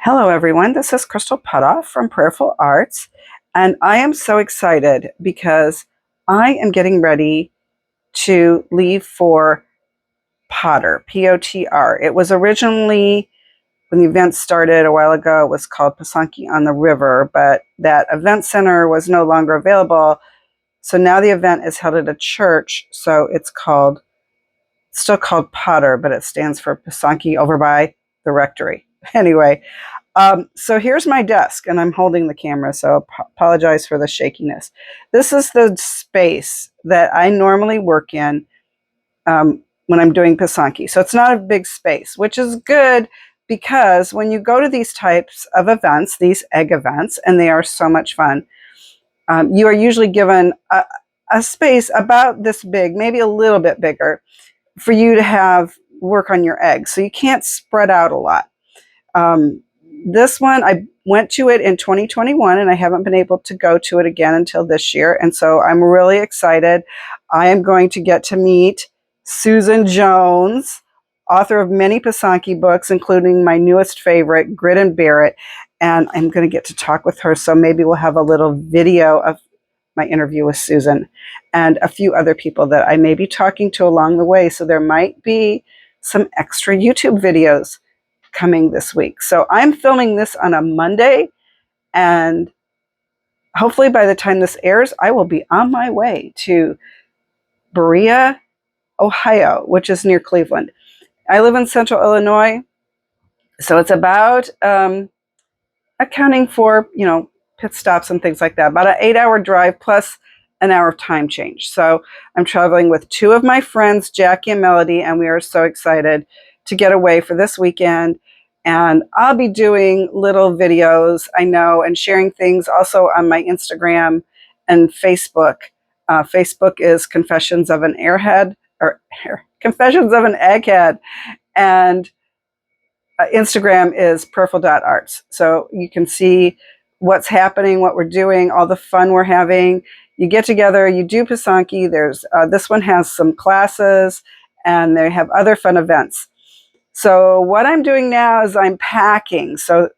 Hello everyone, this is Crystal Potthoff from Prayerful Arts, and I am so excited because I am getting ready to leave for Potter, P-O-T-R. It was originally, when the event started a while ago, it was called Pysanky on the River, but that event center was no longer available, so now the event is held at a church, so it's still called Potter, but it stands for Pysanky over by the rectory. Anyway, so here's my desk, and I'm holding the camera, so apologize for the shakiness. This is the space that I normally work in when I'm doing Pysanky. So it's not a big space, which is good because when you go to these types of events, these egg events, and they are so much fun, you are usually given a space about this big, maybe a little bit bigger, for you to have work on your eggs. So you can't spread out a lot. This one, I went to it in 2021 and I haven't been able to go to it again until this year. And so I'm really excited. I am going to get to meet Susan Jones, author of many Pysanky books, including my newest favorite, Grit and Bear It. And I'm going to get to talk with her. So maybe we'll have a little video of my interview with Susan and a few other people that I may be talking to along the way. So there might be some extra YouTube videos coming this week. So I'm filming this on a Monday, and hopefully by the time this airs, I will be on my way to Berea, Ohio, which is near Cleveland. I live in central Illinois, so it's about, accounting for, pit stops and things like that, about an 8-hour drive plus an hour of time change. So I'm traveling with two of my friends, Jackie and Melody, and we are so excited to get away for this weekend. And I'll be doing little videos, I know, and sharing things also on my Instagram and Facebook. Facebook is Confessions of an Airhead, or Confessions of an Egghead. And Instagram is purple.arts. So you can see what's happening, what we're doing, all the fun we're having. You get together, you do Pysanky. There's this one has some classes, and they have other fun events. So what I'm doing now is I'm packing. So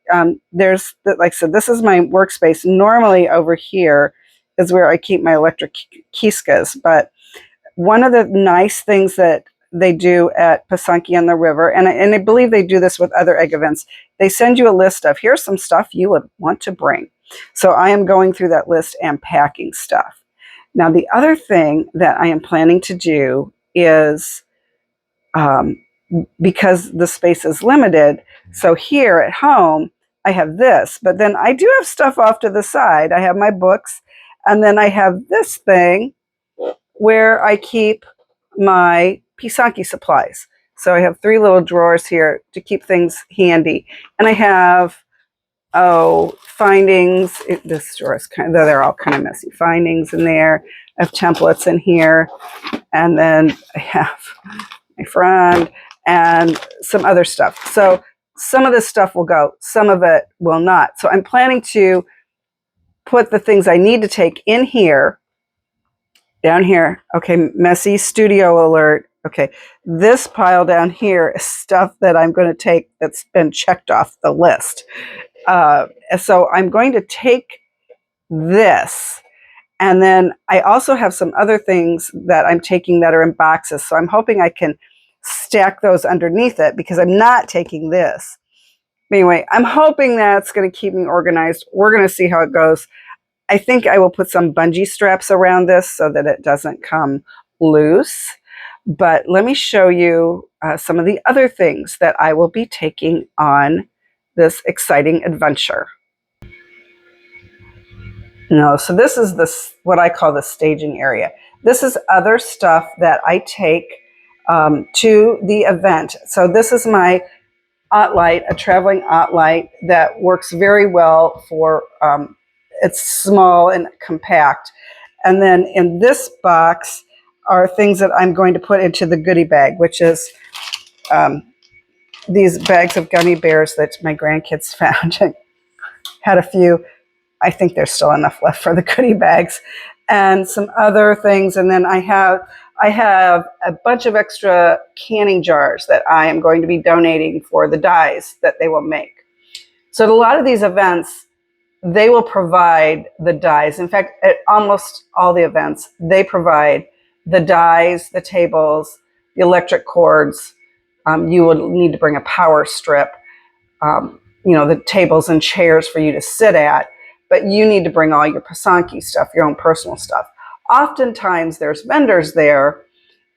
there's, like I said, this is my workspace. Normally over here is where I keep my electric Kiskas. But one of the nice things that they do at Pysanky on the River, and I believe they do this with other egg events, they send you a list of, here's some stuff you would want to bring. So I am going through that list and packing stuff. Now, the other thing that I am planning to do is, because the space is limited, so here at home, I have this, but then I do have stuff off to the side. I have my books, and then I have this thing where I keep my Pysanky supplies. So I have 3 little drawers here to keep things handy. And I have, findings. This drawer is they're all kind of messy. Findings in there. I have templates in here. And then I have my friend and some other stuff. So some of this stuff will go, some of it will not. So I'm planning to put the things I need to take in here, down here. Okay, messy studio alert. Okay, this pile down here is stuff that I'm going to take that's been checked off the list. So I'm going to take this. And then I also have some other things that I'm taking that are in boxes. So I'm hoping I can stack those underneath it because I'm not taking this. Anyway, I'm hoping that's going to keep me organized. We're going to see how it goes. I think I will put some bungee straps around this so that it doesn't come loose. But let me show you some of the other things that I will be taking on this exciting adventure. No, so this is what I call the staging area. This is other stuff that I take to the event. So this is my Ottlight, a traveling Ottlight that works very well for, it's small and compact. And then in this box are things that I'm going to put into the goodie bag, which is these bags of gummy bears that my grandkids found. I had a few. I think there's still enough left for the goodie bags, and some other things. And then I have a bunch of extra canning jars that I am going to be donating for the dyes that they will make. So at a lot of these events, they will provide the dies. In fact, at almost all the events, they provide the dies, the tables, the electric cords. You would need to bring a power strip, the tables and chairs for you to sit at, but you need to bring all your Pysanky stuff, your own personal stuff. Oftentimes there's vendors there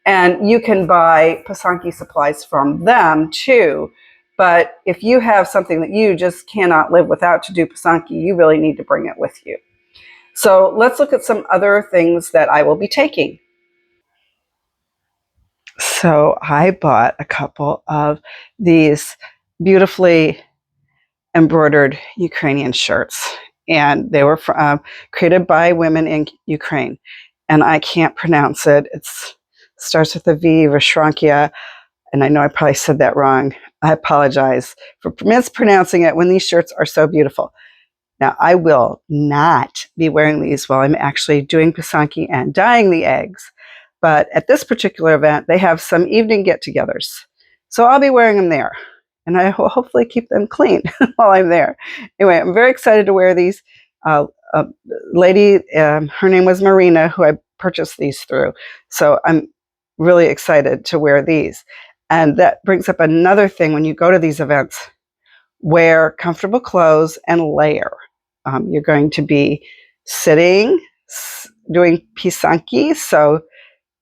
and you can buy Pysanky supplies from them too. But if you have something that you just cannot live without to do Pysanky, you really need to bring it with you. So let's look at some other things that I will be taking. So I bought a couple of these beautifully embroidered Ukrainian shirts, and they were created by women in Ukraine, and I can't pronounce it. It starts with a V, Vashrankia, and I know I probably said that wrong. I apologize for mispronouncing it when these shirts are so beautiful. Now, I will not be wearing these while I'm actually doing Pysanky and dyeing the eggs, but at this particular event, they have some evening get-togethers, so I'll be wearing them there. And I will hopefully keep them clean while I'm there. Anyway, I'm very excited to wear these. A lady, her name was Marina, who I purchased these through. So I'm really excited to wear these. And that brings up another thing when you go to these events. Wear comfortable clothes and layer. You're going to be sitting, doing Pysanky, so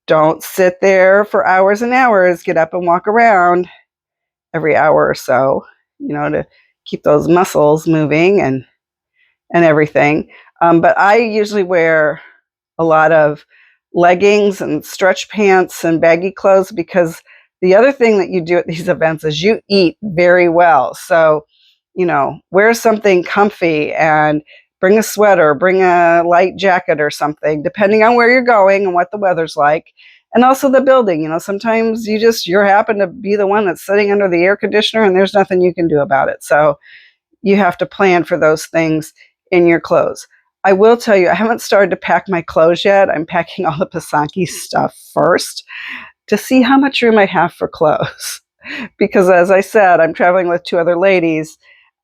don't sit there for hours and hours. Get up and walk around every hour or so, to keep those muscles moving and everything. But I usually wear a lot of leggings and stretch pants and baggy clothes because the other thing that you do at these events is you eat very well. So, wear something comfy and bring a sweater, bring a light jacket or something, depending on where you're going and what the weather's like. And also the building, sometimes you happen to be the one that's sitting under the air conditioner and there's nothing you can do about it. So you have to plan for those things in your clothes. I will tell you, I haven't started to pack my clothes yet. I'm packing all the Pysanky stuff first to see how much room I have for clothes. Because as I said, I'm traveling with two other ladies.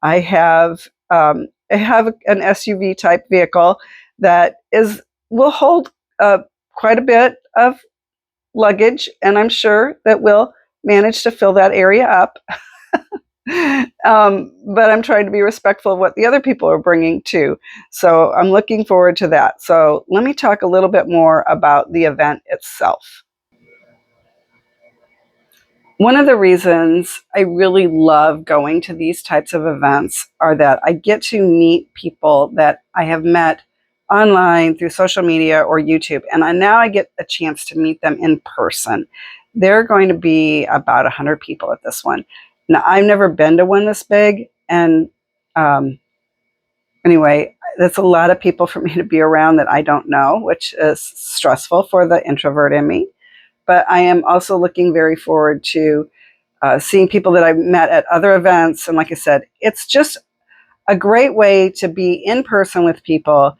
I have an SUV type vehicle that will hold quite a bit of luggage, and I'm sure that we'll manage to fill that area up. But I'm trying to be respectful of what the other people are bringing too. So I'm looking forward to that. So let me talk a little bit more about the event itself. One of the reasons I really love going to these types of events are that I get to meet people that I have met online through social media or YouTube, and now I get a chance to meet them in person. There are going to be about 100 people at this one. Now, I've never been to one this big, and anyway, that's a lot of people for me to be around that I don't know, which is stressful for the introvert in me. But I am also looking very forward to seeing people that I've met at other events. And like I said, it's just a great way to be in person with people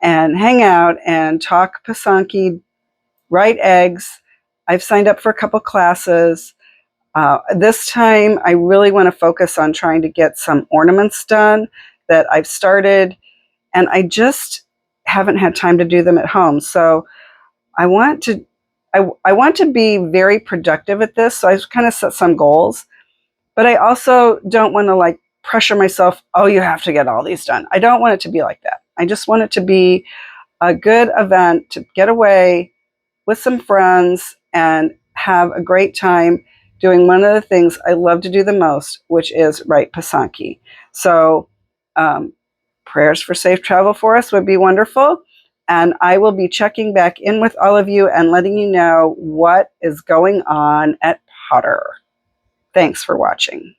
and hang out and talk Pysanky, write eggs. I've signed up for a couple classes. This time, I really want to focus on trying to get some ornaments done that I've started, and I just haven't had time to do them at home. So I want to be very productive at this. So I've kind of set some goals, but I also don't want to pressure myself. Oh, you have to get all these done. I don't want it to be like that. I just want it to be a good event to get away with some friends and have a great time doing one of the things I love to do the most, which is write Pysanky. So prayers for safe travel for us would be wonderful. And I will be checking back in with all of you and letting you know what is going on at POTR. Thanks for watching.